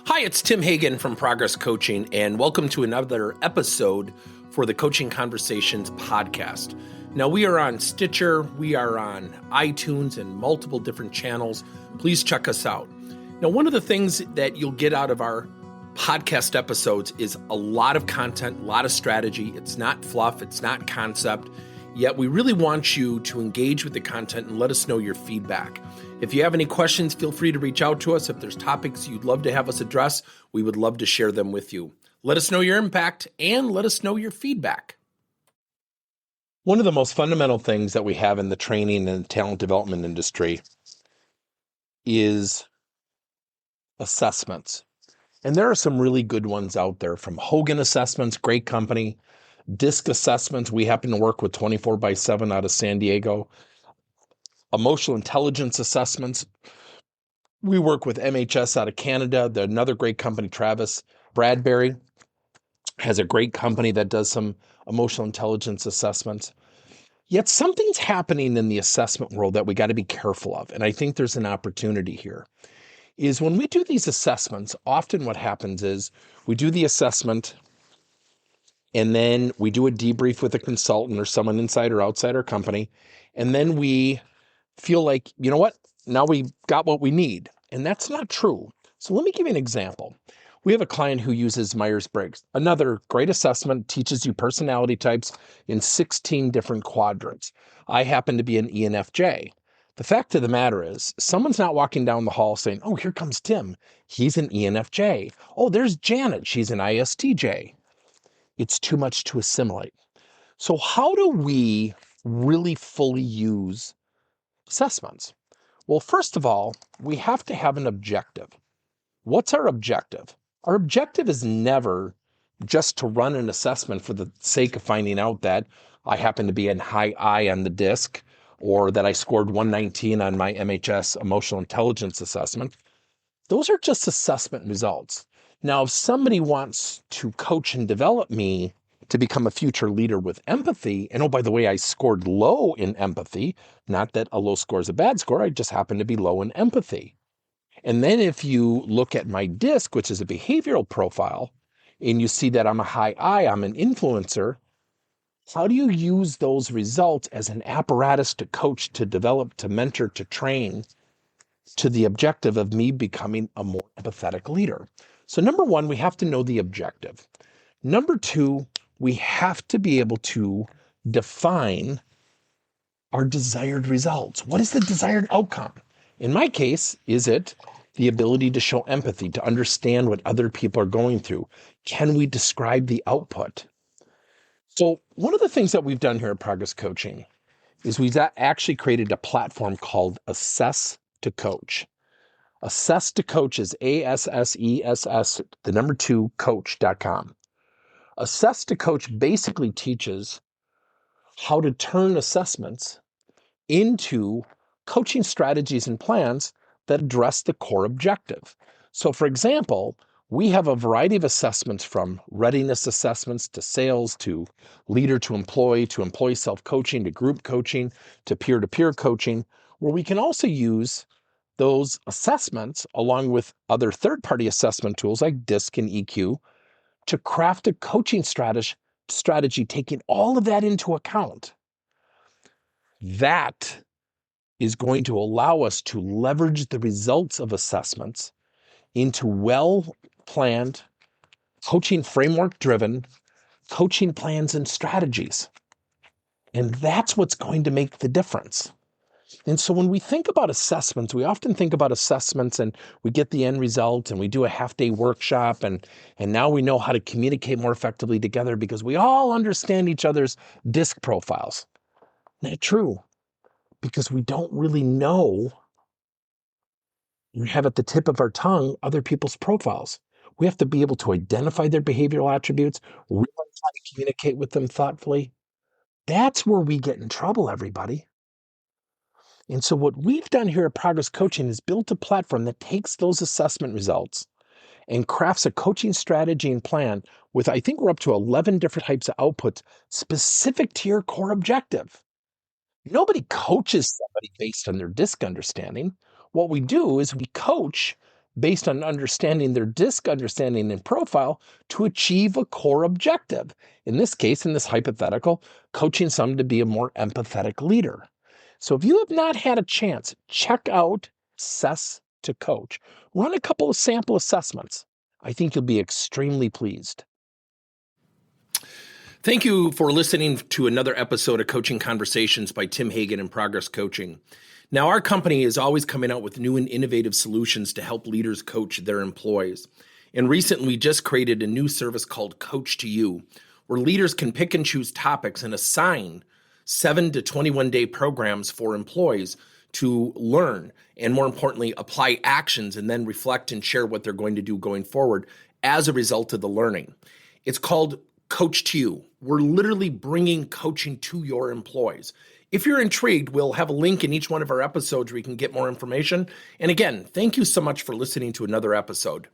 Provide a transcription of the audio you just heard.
Hi, it's Tim Hagen from Progress Coaching, and welcome to another episode for the Coaching Conversations podcast. Now, we are on Stitcher, we are on iTunes, and multiple different channels. Please check us out. Now, one of the things that you'll get out of our podcast episodes is a lot of content, a lot of strategy. It's not fluff, it's not concept, yet we really want you to engage with the content and let us know your feedback. If you have any questions, feel free to reach out to us. If there's topics you'd love to have us address, we would love to share them with you. Let us know your impact and let us know your feedback. One of the most fundamental things that we have in the training and talent development industry is assessments. And there are some really good ones out there, from Hogan Assessments, great company, DISC Assessments. We happen to work with 24/7 out of San Diego. Emotional Intelligence Assessments. We work with MHS out of Canada. Another great company, Travis Bradbury, has a great company that does some emotional intelligence assessments. Yet something's happening in the assessment world that we got to be careful of. And I think there's an opportunity here. Is when we do these assessments, often what happens is we do the assessment and then we do a debrief with a consultant or someone inside or outside our company. And then we feel like, you know what, now we got what we need. And that's not true. So let me give you an example. We have a client who uses Myers-Briggs, another great assessment, teaches you personality types in 16 different quadrants. I happen to be an ENFJ. The fact of the matter is, someone's not walking down the hall saying, oh, here comes Tim. He's an ENFJ. Oh, there's Janet. She's an ISTJ. It's too much to assimilate. So how do we really fully use assessments? Well, first of all, we have to have an objective. What's our objective? Our objective is never just to run an assessment for the sake of finding out that I happen to be in high I on the DISC or that I scored 119 on my MHS emotional intelligence assessment. Those are just assessment results. Now, if somebody wants to coach and develop me to become a future leader with empathy, and oh, by the way, I scored low in empathy, not that a low score is a bad score, I just happen to be low in empathy. And then if you look at my DISC, which is a behavioral profile, and you see that I'm a high I, I'm an influencer, how do you use those results as an apparatus to coach, to develop, to mentor, to train to the objective of me becoming a more empathetic leader? So number one, we have to know the objective. Number two, we have to be able to define our desired results. What is the desired outcome? In my case, is it the ability to show empathy, to understand what other people are going through? Can we describe the output? So one of the things that we've done here at Progress Coaching is we've actually created a platform called Assess to Coach. Assess to Coach is ASSESS, the number 2, coach.com. Assess to Coach basically teaches how to turn assessments into coaching strategies and plans that address the core objective. So for example, we have a variety of assessments, from readiness assessments to sales to leader to employee self-coaching to group coaching to peer-to-peer coaching, where we can also use those assessments along with other third-party assessment tools like DISC and EQ to craft a coaching strategy taking all of that into account. That is going to allow us to leverage the results of assessments into well-planned, coaching framework-driven coaching plans and strategies. And that's what's going to make the difference. And so when we think about assessments, we often think about assessments and we get the end result and we do a half-day workshop and now we know how to communicate more effectively together because we all understand each other's DISC profiles. Not true, because we don't really know or have at the tip of our tongue other people's profiles. We have to be able to identify their behavioral attributes, realize how to communicate with them thoughtfully. That's where we get in trouble, everybody. And so what we've done here at Progress Coaching is built a platform that takes those assessment results and crafts a coaching strategy and plan with, I think we're up to 11 different types of outputs specific to your core objective. Nobody coaches somebody based on their DISC understanding. What we do is we coach based on understanding their DISC understanding and profile to achieve a core objective. In this case, in this hypothetical, coaching someone to be a more empathetic leader. So if you have not had a chance, check out Assess to Coach. Run a couple of sample assessments. I think you'll be extremely pleased. Thank you for listening to another episode of Coaching Conversations by Tim Hagen and Progress Coaching. Now, our company is always coming out with new and innovative solutions to help leaders coach their employees. And recently, we just created a new service called Coach to You, where leaders can pick and choose topics and assign 7 to 21-day programs for employees to learn and, more importantly, apply actions and then reflect and share what they're going to do going forward as a result of the learning. It's called Coach to You. We're literally bringing coaching to your employees. If you're intrigued, we'll have a link in each one of our episodes where you can get more information. And again, thank you so much for listening to another episode.